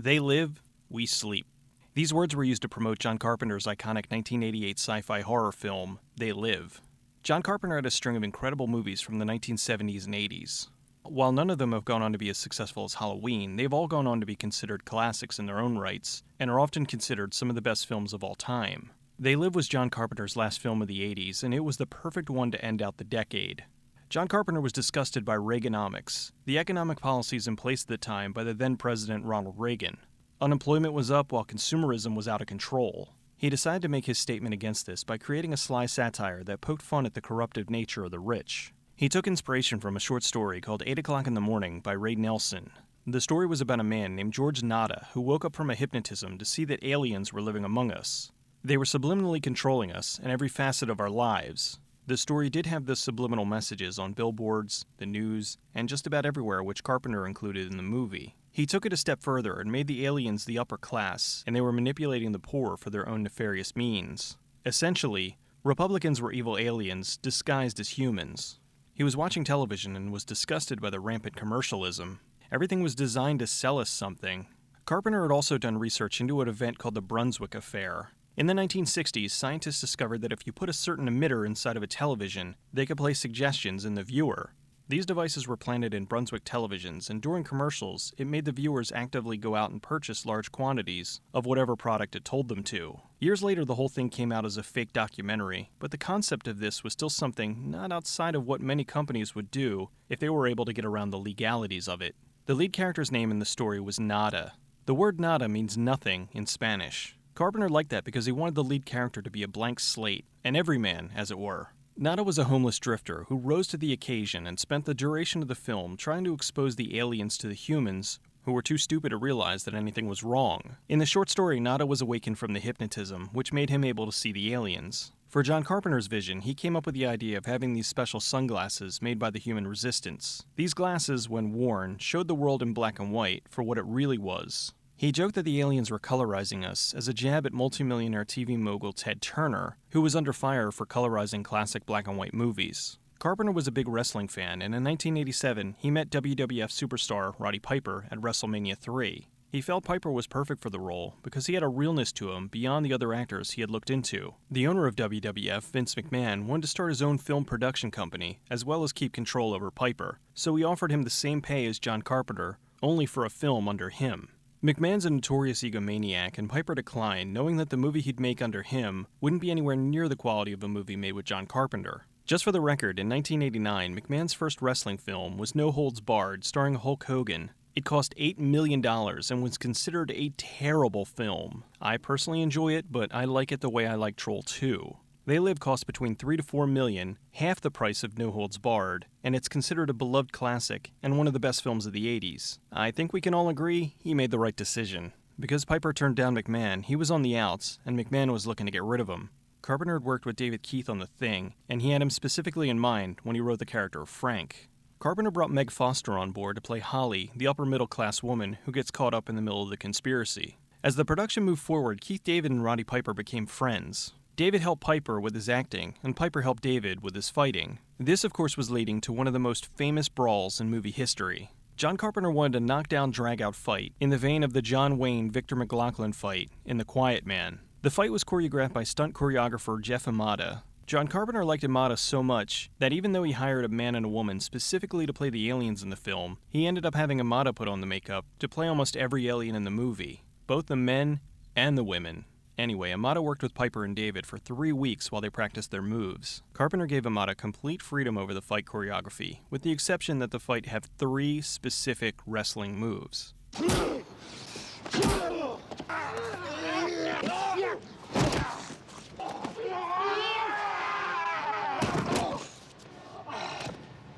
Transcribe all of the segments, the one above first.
They live, we sleep. These words were used to promote John Carpenter's iconic 1988 sci-fi horror film, They Live. John Carpenter had a string of incredible movies from the 1970s and 80s. While none of them have gone on to be as successful as Halloween, they've all gone on to be considered classics in their own rights, and are often considered some of the best films of all time. They Live was John Carpenter's last film of the 80s, and it was the perfect one to end out the decade. John Carpenter was disgusted by Reaganomics, the economic policies in place at the time by the then-President Ronald Reagan. Unemployment was up while consumerism was out of control. He decided to make his statement against this by creating a sly satire that poked fun at the corruptive nature of the rich. He took inspiration from a short story called 8 O'Clock in the Morning by Ray Nelson. The story was about a man named George Nada who woke up from a hypnotism to see that aliens were living among us. They were subliminally controlling us in every facet of our lives. The story did have the subliminal messages on billboards, the news, and just about everywhere, which Carpenter included in the movie. He took it a step further and made the aliens the upper class, and they were manipulating the poor for their own nefarious means. Essentially, Republicans were evil aliens disguised as humans. He was watching television and was disgusted by the rampant commercialism. Everything was designed to sell us something. Carpenter had also done research into an event called the Brunswick Affair. In the 1960s, scientists discovered that if you put a certain emitter inside of a television, they could play suggestions in the viewer. These devices were planted in Brunswick televisions, and during commercials, it made the viewers actively go out and purchase large quantities of whatever product it told them to. Years later, the whole thing came out as a fake documentary, but the concept of this was still something not outside of what many companies would do if they were able to get around the legalities of it. The lead character's name in the story was Nada. The word nada means nothing in Spanish. Carpenter liked that because he wanted the lead character to be a blank slate, an everyman, as it were. Nada was a homeless drifter who rose to the occasion and spent the duration of the film trying to expose the aliens to the humans who were too stupid to realize that anything was wrong. In the short story, Nada was awakened from the hypnotism, which made him able to see the aliens. For John Carpenter's vision, he came up with the idea of having these special sunglasses made by the human resistance. These glasses, when worn, showed the world in black and white for what it really was. He joked that the aliens were colorizing us as a jab at multimillionaire TV mogul Ted Turner, who was under fire for colorizing classic black and white movies. Carpenter was a big wrestling fan, and in 1987, he met WWF superstar Roddy Piper at WrestleMania 3. He felt Piper was perfect for the role because he had a realness to him beyond the other actors he had looked into. The owner of WWF, Vince McMahon, wanted to start his own film production company, as well as keep control over Piper, so he offered him the same pay as John Carpenter, only for a film under him. McMahon's a notorious egomaniac, and Piper declined, knowing that the movie he'd make under him wouldn't be anywhere near the quality of a movie made with John Carpenter. Just for the record, in 1989, McMahon's first wrestling film was No Holds Barred, starring Hulk Hogan. It cost $8 million and was considered a terrible film. I personally enjoy it, but I like it the way I like Troll 2. They Live cost between $3 to $4 million, half the price of No Holds Barred, and it's considered a beloved classic and one of the best films of the 80s. I think we can all agree he made the right decision. Because Piper turned down McMahon, he was on the outs, and McMahon was looking to get rid of him. Carpenter had worked with David Keith on The Thing, and he had him specifically in mind when he wrote the character of Frank. Carpenter brought Meg Foster on board to play Holly, the upper-middle-class woman who gets caught up in the middle of the conspiracy. As the production moved forward, Keith David and Roddy Piper became friends. David helped Piper with his acting, and Piper helped David with his fighting. This, of course, was leading to one of the most famous brawls in movie history. John Carpenter wanted a knockdown, drag-out fight, in the vein of the John Wayne-Victor McLachlan fight in The Quiet Man. The fight was choreographed by stunt choreographer Jeff Imada. John Carpenter liked Imada so much that even though he hired a man and a woman specifically to play the aliens in the film, he ended up having Imada put on the makeup to play almost every alien in the movie, both the men and the women. Anyway, Imada worked with Piper and David for 3 weeks while they practiced their moves. Carpenter gave Imada complete freedom over the fight choreography, with the exception that the fight had 3 specific wrestling moves.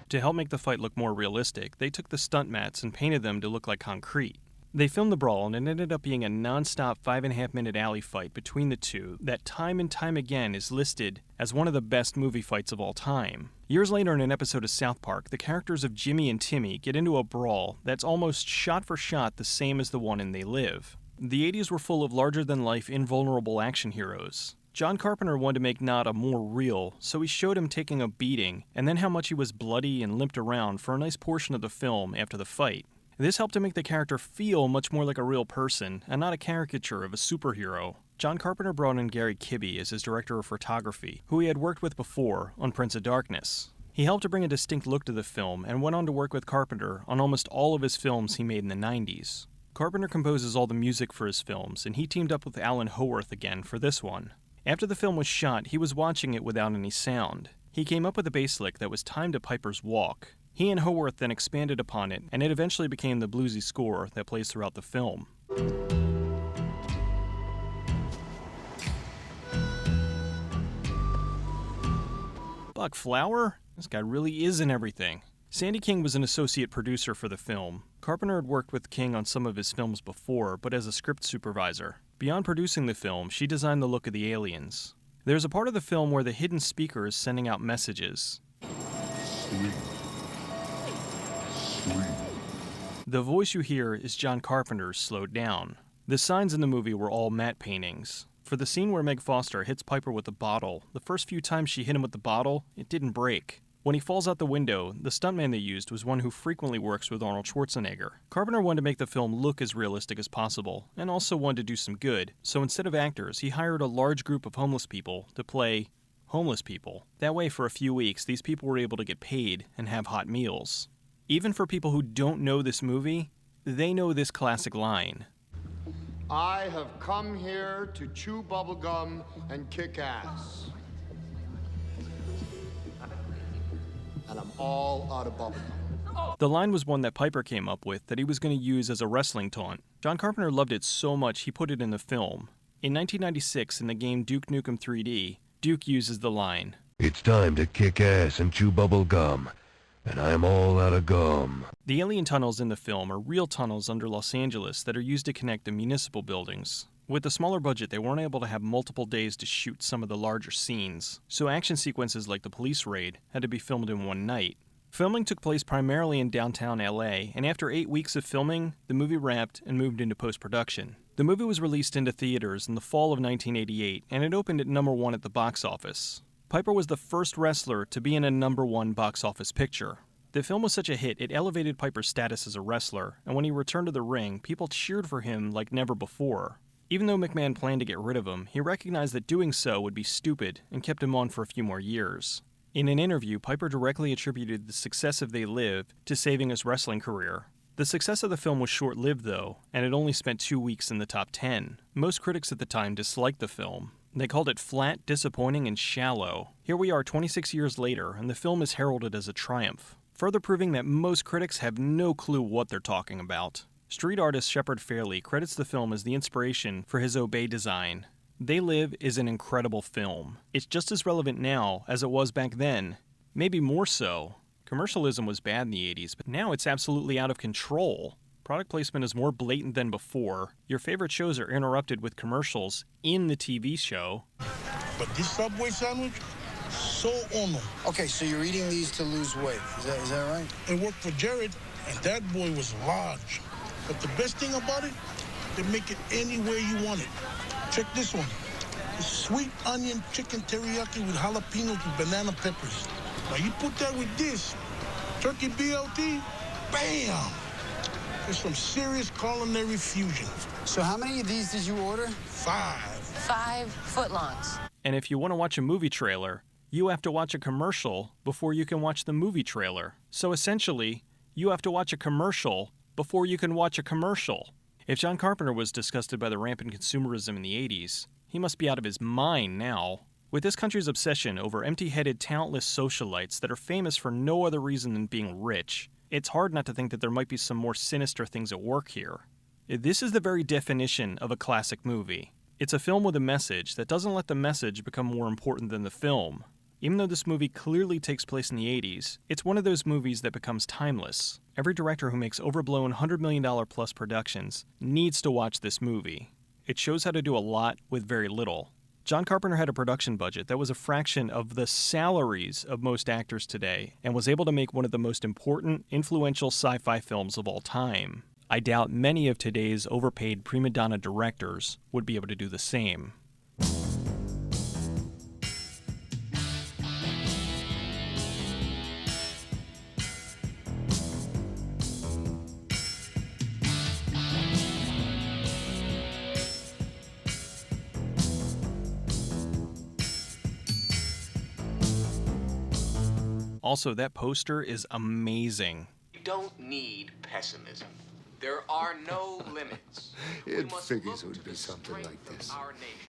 To help make the fight look more realistic, they took the stunt mats and painted them to look like concrete. They filmed the brawl, and it ended up being a non-stop 5.5-minute alley fight between the two that time and time again is listed as one of the best movie fights of all time. Years later in an episode of South Park, the characters of Jimmy and Timmy get into a brawl that's almost shot for shot the same as the one in They Live. The 80s were full of larger-than-life, invulnerable action heroes. John Carpenter wanted to make Nada more real, so he showed him taking a beating, and then how much he was bloody and limped around for a nice portion of the film after the fight. This helped to make the character feel much more like a real person and not a caricature of a superhero. John Carpenter brought in Gary Kibbe as his director of photography, who he had worked with before on Prince of Darkness. He helped to bring a distinct look to the film and went on to work with Carpenter on almost all of his films he made in the 90s. Carpenter composes all the music for his films, and he teamed up with Alan Howarth again for this one. After the film was shot, he was watching it without any sound. He came up with a bass lick that was timed to Piper's walk. He and Howarth then expanded upon it, and it eventually became the bluesy score that plays throughout the film. Buck Flower? This guy really is in everything. Sandy King was an associate producer for the film. Carpenter had worked with King on some of his films before, but as a script supervisor. Beyond producing the film, she designed the look of the aliens. There's a part of the film where the hidden speaker is sending out messages. Sleep. Sleep. The voice you hear is John Carpenter's slowed down. The signs in the movie were all matte paintings. For the scene where Meg Foster hits Piper with a bottle, the first few times she hit him with the bottle, it didn't break. When he falls out the window, the stuntman they used was one who frequently works with Arnold Schwarzenegger. Carpenter wanted to make the film look as realistic as possible, and also wanted to do some good, so instead of actors, he hired a large group of homeless people to play homeless people. That way, for a few weeks, these people were able to get paid and have hot meals. Even for people who don't know this movie, they know this classic line. I have come here to chew bubblegum and kick ass. And I'm all out of bubblegum. The line was one that Piper came up with that he was going to use as a wrestling taunt. John Carpenter loved it so much he put it in the film. In 1996, in the game Duke Nukem 3D, Duke uses the line, "It's time to kick ass and chew bubble gum, and I'm all out of gum." The alien tunnels in the film are real tunnels under Los Angeles that are used to connect the municipal buildings. With the smaller budget, they weren't able to have multiple days to shoot some of the larger scenes, so action sequences like the police raid had to be filmed in one night. Filming took place primarily in downtown LA, and after 8 weeks of filming, the movie wrapped and moved into post-production. The movie was released into theaters in the fall of 1988, and it opened at #1 at the box office. Piper was the first wrestler to be in a #1 box office picture. The film was such a hit, it elevated Piper's status as a wrestler, and when he returned to the ring, people cheered for him like never before. Even though McMahon planned to get rid of him, he recognized that doing so would be stupid and kept him on for a few more years. In an interview, Piper directly attributed the success of They Live to saving his wrestling career. The success of the film was short-lived, though, and it only spent 2 weeks in the top 10. Most critics at the time disliked the film. They called it flat, disappointing, and shallow. Here we are 26 years later, and the film is heralded as a triumph, further proving that most critics have no clue what they're talking about. Street artist Shepard Fairey credits the film as the inspiration for his Obey design. They Live is an incredible film. It's just as relevant now as it was back then, maybe more so. Commercialism was bad in the 80s, but now it's absolutely out of control. Product placement is more blatant than before. Your favorite shows are interrupted with commercials in the TV show. But this Subway sandwich, so uno. Okay, so you're eating these to lose weight. Is that right? It worked for Jared, and that boy was large. But the best thing about it, they make it any way you want it. Check this one. It's sweet onion chicken teriyaki with jalapenos and banana peppers. Now you put that with this, turkey BLT, bam! There's some serious culinary fusion. So how many of these did you order? 5. 5 footlongs. And if you want to watch a movie trailer, you have to watch a commercial before you can watch the movie trailer. So essentially, you have to watch a commercial before you can watch a commercial. If John Carpenter was disgusted by the rampant consumerism in the 80s, he must be out of his mind now. With this country's obsession over empty-headed, talentless socialites that are famous for no other reason than being rich, it's hard not to think that there might be some more sinister things at work here. This is the very definition of a classic movie. It's a film with a message that doesn't let the message become more important than the film. Even though this movie clearly takes place in the 80s, it's one of those movies that becomes timeless. Every director who makes overblown $100 million plus productions needs to watch this movie. It shows how to do a lot with very little. John Carpenter had a production budget that was a fraction of the salaries of most actors today, and was able to make one of the most important, influential sci-fi films of all time. I doubt many of today's overpaid prima donna directors would be able to do the same. Also, that poster is amazing. We don't need pessimism. There are no limits. We It must figures look it would to be the something strength like of this. our nation.